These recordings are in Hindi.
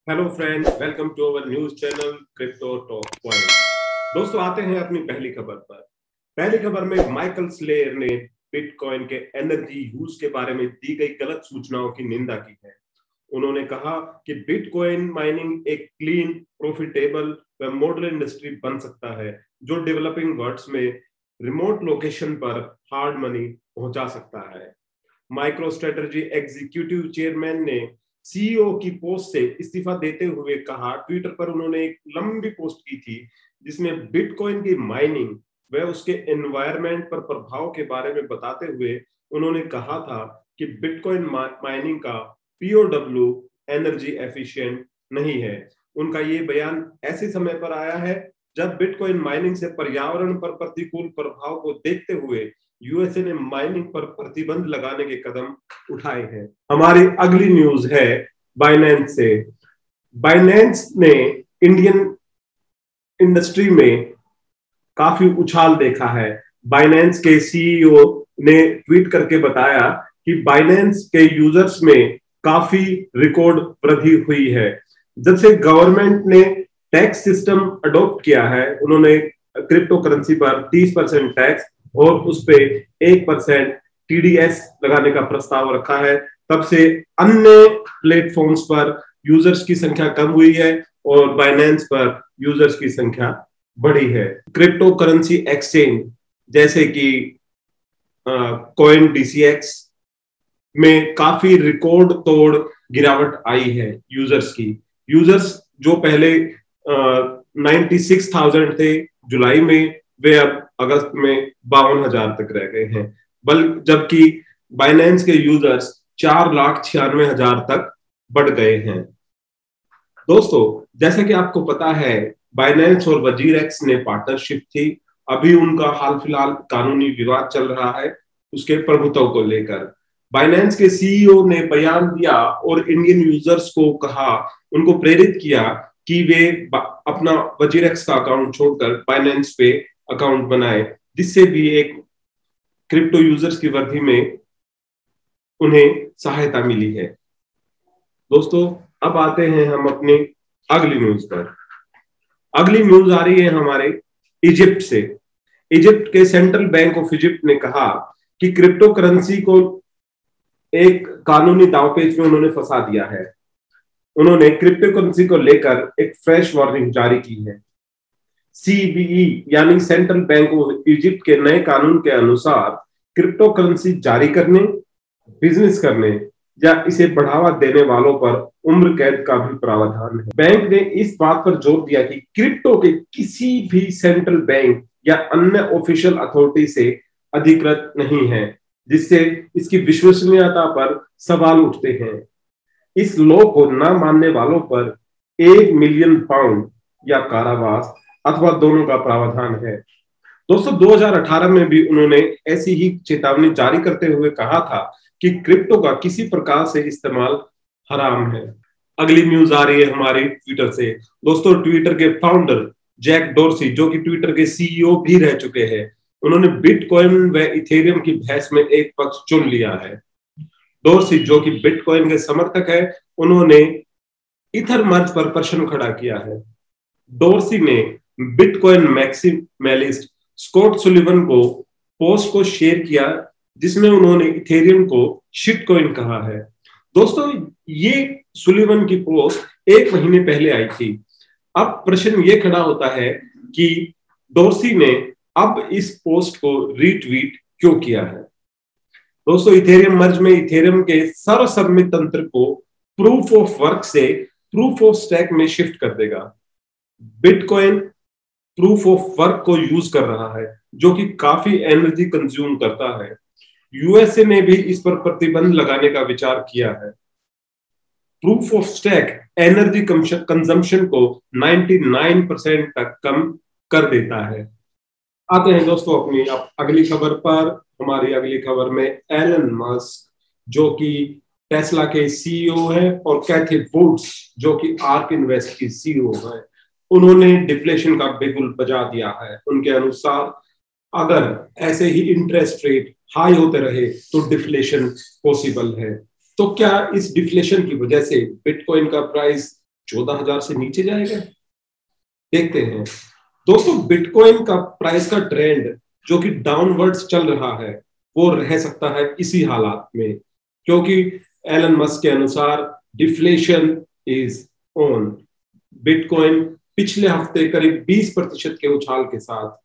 Hello friends, welcome to our news channel crypto talk point. दोस्तों, आते हैं अपनी पहली खबर पर। पहली खबर में माइकल स्लेयर ने बिटकॉइन के एनर्जी यूज के बारे में दी गई गलत सूचनाओं की निंदा की है। उन्होंने कहा कि बिटकॉइन माइनिंग एक क्लीन, प्रॉफिटेबल व मॉडल इंडस्ट्री बन सकता है जो डेवलपिंग वर्ल्ड्स में रिमोट लोकेशन पर हार्ड मनी पहुंचा सकता है। माइक्रो स्ट्रेटजी एग्जीक्यूटिव चेयरमैन ने सीईओ की पोस्ट से इस्तीफा देते हुए कहा, ट्विटर पर उन्होंने एक लंबी पोस्ट की थी जिसमें बिटकॉइन की माइनिंग व उसके एनवायरनमेंट पर प्रभाव के बारे में बताते हुए उन्होंने कहा था कि बिटकॉइन माइनिंग का पीओडब्ल्यू एनर्जी एफिशिएंट नहीं है। उनका ये बयान ऐसे समय पर आया है जब बिटकॉइन माइनिंग से पर्यावरण पर प्रतिकूल प्रभाव को देखते हुए यूएसए ने माइनिंग पर प्रतिबंध लगाने के कदम उठाए हैं। हमारी अगली न्यूज है बाइनेंस से। बाइनेंस ने इंडियन इंडस्ट्री में काफी उछाल देखा है। बाइनेंस के सीईओ ने ट्वीट करके बताया कि बाइनेंस के यूजर्स में काफी रिकॉर्ड वृद्धि हुई है। जब से गवर्नमेंट ने टैक्स सिस्टम अडॉप्ट किया है, उन्होंने क्रिप्टो करेंसी पर 30% टैक्स और उस पे 1% टीडीएस लगाने का प्रस्ताव रखा है, तब से अन्य प्लेटफॉर्म्स पर यूजर्स की संख्या कम हुई है और बाइनेंस पर यूजर्स की संख्या बढ़ी है। क्रिप्टो करेंसी एक्सचेंज जैसे कि कॉइन डीसीएक्स में काफी रिकॉर्ड तोड़ गिरावट आई है यूजर्स की। यूजर्स जो पहले 96,000 थे जुलाई में, वे अब अगस्त में 52,000 तक रह गए हैं, जबकि बाइनेंस के यूजर्स 4,96,000 तक बढ़ गए हैं। दोस्तों, जैसा कि आपको पता है, बाइनेंस और वजीरेक्स ने पार्टनरशिप थी। अभी उनका हाल फिलहाल कानूनी विवाद चल रहा है उसके प्रभुत्व को लेकर। बाइनेंस के सीईओ ने बयान दिया और इंडियन यूजर्स को कहा, उनको प्रेरित किया कि वे अपना वजीरेक्स का अकाउंट छोड़कर बाइनेंस पे अकाउंट बनाए, जिससे भी एक क्रिप्टो यूजर्स की वृद्धि में उन्हें सहायता मिली है। दोस्तों, अब आते हैं हम अपनी अगली न्यूज पर। अगली न्यूज आ रही है हमारे इजिप्ट से। इजिप्ट के सेंट्रल बैंक ऑफ इजिप्ट ने कहा कि क्रिप्टो करेंसी को एक कानूनी दांवपेच में उन्होंने फंसा दिया है। उन्होंने क्रिप्टो करेंसी को लेकर एक फ्रेश वार्निंग जारी की है। सीबीई यानी सेंट्रल बैंक ऑफ इजिप्ट के नए कानून के अनुसार क्रिप्टो करेंसी जारी करने, बिजनेस करने या इसे बढ़ावा देने वालों पर उम्र कैद का भी प्रावधान है। बैंक ने इस बात पर जोर दिया कि क्रिप्टो के किसी भी सेंट्रल बैंक या अन्य ऑफिशियल अथॉरिटी से अधिकृत नहीं है, जिससे इसकी विश्वसनीयता पर सवाल उठते हैं। इस लॉ को न मानने वालों पर 1 मिलियन पाउंड या कारावास अथवा दोनों का प्रावधान है। दोस्तों, 2018 में भी उन्होंने ऐसी ही चेतावनी जारी करते हुए कहा था कि क्रिप्टो का किसी प्रकार से इस्तेमाल हराम है। अगली न्यूज आ रही है हमारी ट्विटर से। दोस्तों, ट्विटर के फाउंडर जैक डोर्सी, जो कि ट्विटर के सीईओ भी रह चुके हैं, उन्होंने बिटकॉइन व इथेरियम की बहस में एक पक्ष चुन लिया है। डोर्सी, जो कि बिटकॉइन के समर्थक है, उन्होंने इथर मर्ज पर प्रश्न खड़ा किया है। डोर्सी ने बिटकॉइन मैक्सिमलिस्ट स्कॉट सुलिवन को पोस्ट को शेयर किया जिसमें उन्होंने इथेरियम को शिटकॉइन कहा है। दोस्तों, ये सुलिवन की पोस्ट 1 महीने पहले आई थी। अब प्रश्न ये खड़ा होता है कि डोर्सी ने अब इस पोस्ट को रीट्वीट क्यों किया है। दोस्तों, इथेरियम मर्ज में इथेरियम के सर्वसम्मत तंत्र को प्रूफ ऑफ वर्क से प्रूफ ऑफ स्टैक में शिफ्ट कर देगा। बिटकॉइन प्रूफ ऑफ वर्क को यूज कर रहा है, जो कि काफी एनर्जी कंज्यूम करता है। यूएसए ने भी इस पर प्रतिबंध लगाने का विचार किया है। Proof of stack energy consumption को 99% तक कम कर देता है। आते हैं दोस्तों अपनी अगली खबर पर। हमारी अगली खबर में एलन मस्क, जो कि टेस्ला के सीईओ है, और कैथी वुड्स, जो कि आर्क इन्वेस्ट की सीईओ है, उन्होंने डिफ्लेशन का बिगुल बजा दिया है। उनके अनुसार अगर ऐसे ही इंटरेस्ट रेट हाई होते रहे तो डिफ्लेशन पॉसिबल है। तो क्या इस डिफ्लेशन की वजह से बिटकॉइन का प्राइस 14,000 से नीचे जाएगा? देखते हैं दोस्तों। बिटकॉइन का प्राइस का ट्रेंड जो कि डाउनवर्ड्स चल रहा है वो रह सकता है इसी हालात में, क्योंकि एलन मस्क के अनुसार डिफ्लेशन इज ऑन। बिटकॉइन पिछले हफ्ते करीब 20% के उछाल के साथ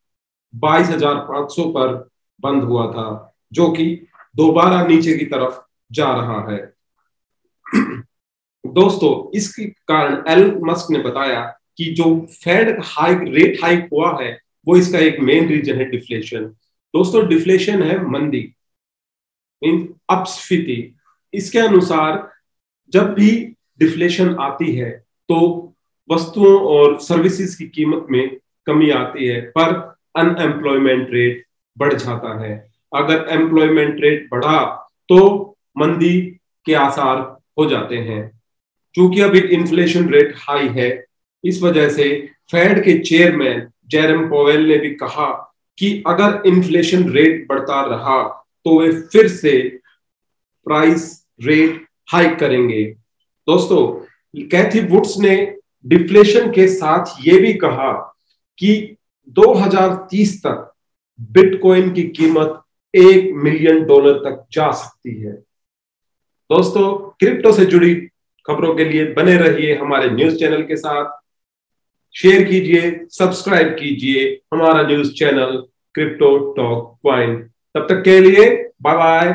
22,500 पर बंद हुआ था, जो कि दोबारा नीचे की तरफ जा रहा है। दोस्तों इसके कारण एलन मस्क ने बताया कि जो फेड रेट हाइक हुआ है वो इसका एक मेन रीजन है डिफ्लेशन। दोस्तों डिफ्लेशन है मंदी, अपस्फीति। इसके अनुसार जब भी डिफ्लेशन आती है तो वस्तुओं और सर्विसेज की कीमत में कमी आती है, पर अनएम्प्लॉयमेंट रेट बढ़ जाता है। अगर एम्प्लॉयमेंट रेट बढ़ा तो मंदी के आसार हो जाते हैं। चूंकि अभी इन्फ्लेशन रेट हाई है, इस वजह से फेड के चेयरमैन जेरम पोवेल ने भी कहा कि अगर इन्फ्लेशन रेट बढ़ता रहा तो वे फिर से प्राइस रेट हाइक करेंगे। दोस्तों कैथी वुड्स ने डिफ्लेशन के साथ ये भी कहा कि 2030 तक बिटकॉइन की कीमत $1 मिलियन तक जा सकती है। दोस्तों क्रिप्टो से जुड़ी खबरों के लिए बने रहिए हमारे न्यूज चैनल के साथ। शेयर कीजिए, सब्सक्राइब कीजिए हमारा news channel crypto talk point. तब तक के लिए बाय बाय।